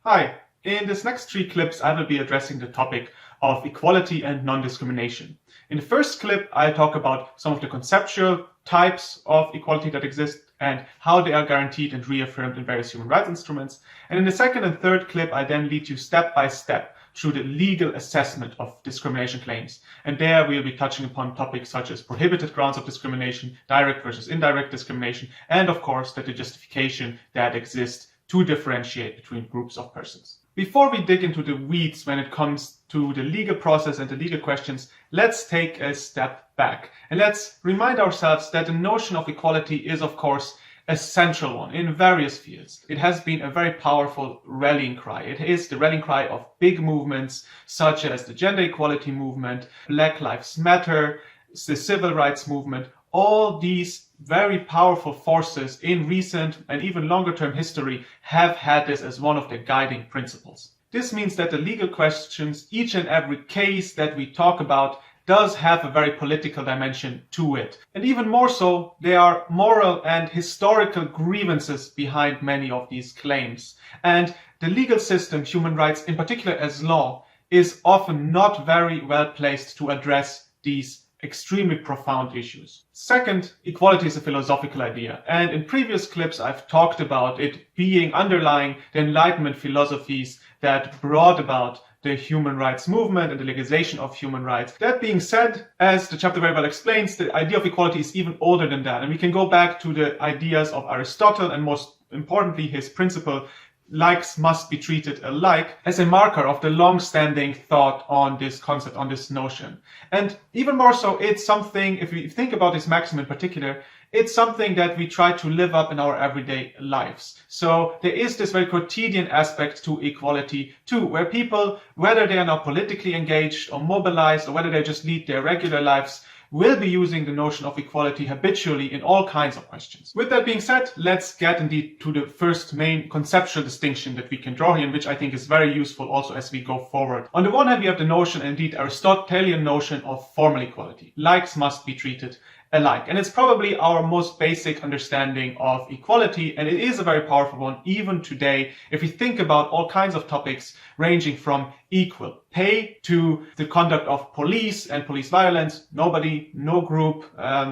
Hi, in this next three clips I will be addressing the topic of equality and non-discrimination. In the first clip I talk about some of the conceptual types of equality that exist and how they are guaranteed and reaffirmed in various human rights instruments. And in the second and third clip I then lead you step by step through the legal assessment of discrimination claims. And there we'll be touching upon topics such as prohibited grounds of discrimination, direct versus indirect discrimination, and of course the justification that exists to differentiate between groups of persons. Before we dig into the weeds when it comes to the legal process and the legal questions, let's take a step back and let's remind ourselves that the notion of equality is, of course, a central one in various fields. It has been a very powerful rallying cry. It is the rallying cry of big movements such as the gender equality movement, Black Lives Matter, the civil rights movement. All these very powerful forces in recent and even longer term history have had this as one of their guiding principles. This means that the legal questions, each and every case that we talk about, does have a very political dimension to it. And even more so, there are moral and historical grievances behind many of these claims. And the legal system, human rights, in particular as law, is often not very well placed to address these extremely profound issues. Second, equality is a philosophical idea, and in previous clips I've talked about it being underlying the Enlightenment philosophies that brought about the human rights movement and the legalization of human rights. That being said, as the chapter very well explains, the idea of equality is even older than that, and we can go back to the ideas of Aristotle and most importantly his principle likes must be treated alike as a marker of the long-standing thought on this concept, on this notion. And even more so, it's something, if we think about this maxim in particular, it's something that we try to live up in our everyday lives. So there is this very quotidian aspect to equality too, where people, whether they are now politically engaged or mobilized or whether they just lead their regular lives, will be using the notion of equality habitually in all kinds of questions. With that being said, let's get indeed to the first main conceptual distinction that we can draw here, and which I think is very useful also as we go forward. On the one hand, we have the notion, indeed Aristotelian notion of formal equality. Likes must be treated alike. And it's probably our most basic understanding of equality, and it is a very powerful one even today if we think about all kinds of topics ranging from equal pay to the conduct of police and police violence. Nobody, no group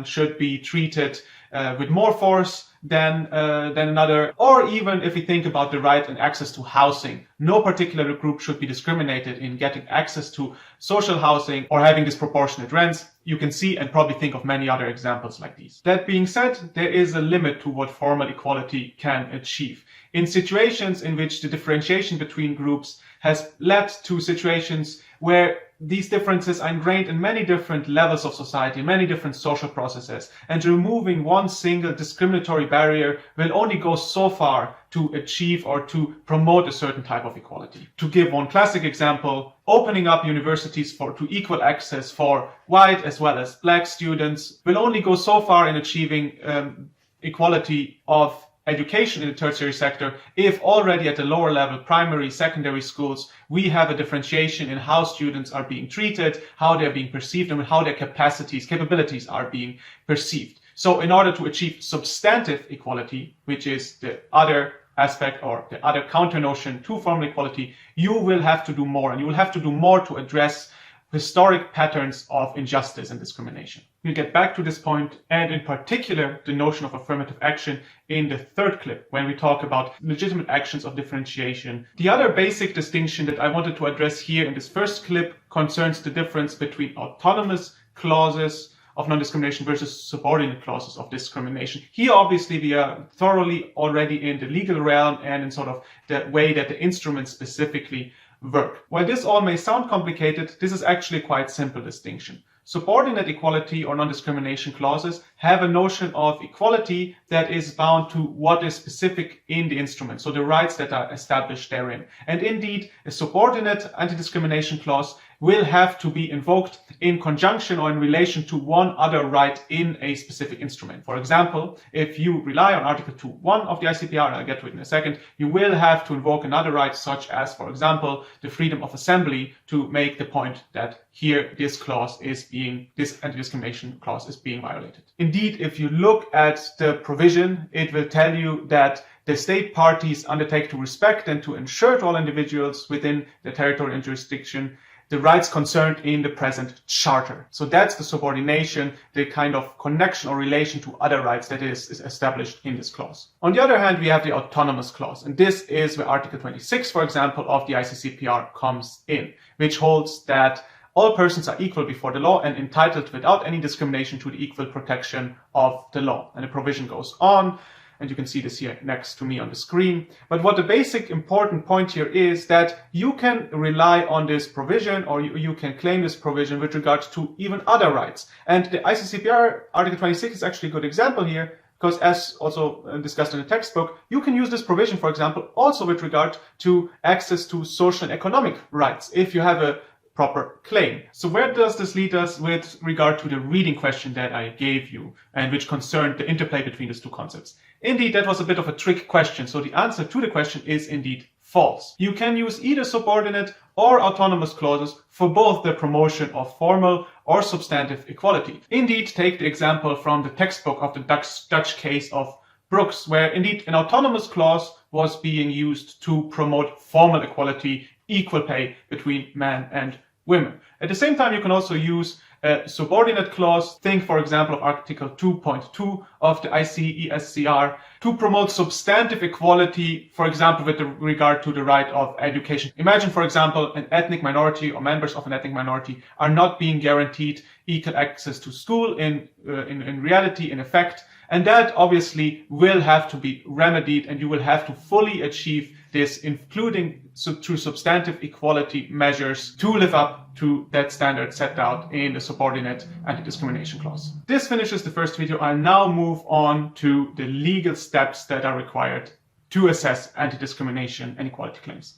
should be treated with more force than another, or even if we think about the right and access to housing, no particular group should be discriminated in getting access to social housing or having disproportionate rents. You can see and probably think of many other examples like these. That being said, there is a limit to what formal equality can achieve. In situations in which the differentiation between groups has led to situations where these differences are ingrained in many different levels of society, many different social processes, and removing one single discriminatory barrier will only go so far to achieve or to promote a certain type of equality. To give one classic example, opening up universities to equal access for white as well as black students will only go so far in achieving equality of education in the tertiary sector if already at the lower level, primary, secondary schools, we have a differentiation in how students are being treated, how they're being perceived, and how their capabilities are being perceived. So in order to achieve substantive equality, which is the other aspect or the other counter notion to formal equality, you will have to do more, and you will have to do more to address historic patterns of injustice and discrimination. We'll get back to this point, and in particular the notion of affirmative action in the third clip when we talk about legitimate actions of differentiation. The other basic distinction that I wanted to address here in this first clip concerns the difference between autonomous clauses of non-discrimination versus subordinate clauses of discrimination. Here obviously we are thoroughly already in the legal realm and in sort of the way that the instruments specifically work. While this all may sound complicated, this is actually quite simple distinction. Subordinate equality or non-discrimination clauses have a notion of equality that is bound to what is specific in the instrument, so the rights that are established therein. And indeed, a subordinate anti-discrimination clause will have to be invoked in conjunction or in relation to one other right in a specific instrument. For example, if you rely on Article 2.1 of the ICPR, and I'll get to it in a second, you will have to invoke another right, such as, for example, the freedom of assembly, to make the point that here this anti-discrimination clause is being violated. Indeed, if you look at the provision, it will tell you that the state parties undertake to respect and to ensure to all individuals within the territory and jurisdiction the rights concerned in the present charter. So that's the subordination, the kind of connection or relation to other rights that is established in this clause. On the other hand, we have the autonomous clause, and this is where Article 26, for example, of the ICCPR comes in, which holds that all persons are equal before the law and entitled without any discrimination to the equal protection of the law. And the provision goes on, and you can see this here next to me on the screen. But what the basic important point here is that you can rely on this provision, or you can claim this provision with regard to even other rights. And the ICCPR Article 26 is actually a good example here, because as also discussed in the textbook, you can use this provision, for example, also with regard to access to social and economic rights, if you have a proper claim. So where does this lead us with regard to the reading question that I gave you, and which concerned the interplay between these two concepts? Indeed, that was a bit of a trick question, so the answer to the question is indeed false. You can use either subordinate or autonomous clauses for both the promotion of formal or substantive equality. Indeed, take the example from the textbook of the Dutch case of Brooks, where indeed an autonomous clause was being used to promote formal equality, equal pay between men and women. At the same time, you can also use a subordinate clause. Think, for example, of Article 2.2 of the ICESCR to promote substantive equality, for example, with regard to the right of education. Imagine, for example, an ethnic minority or members of an ethnic minority are not being guaranteed equal access to school in reality, in effect, and that obviously will have to be remedied, and you will have to fully achieve this, including through substantive equality measures, to live up to that standard set out in the subordinate anti-discrimination clause. This finishes the first video. I'll now move on to the legal steps that are required to assess anti-discrimination and equality claims.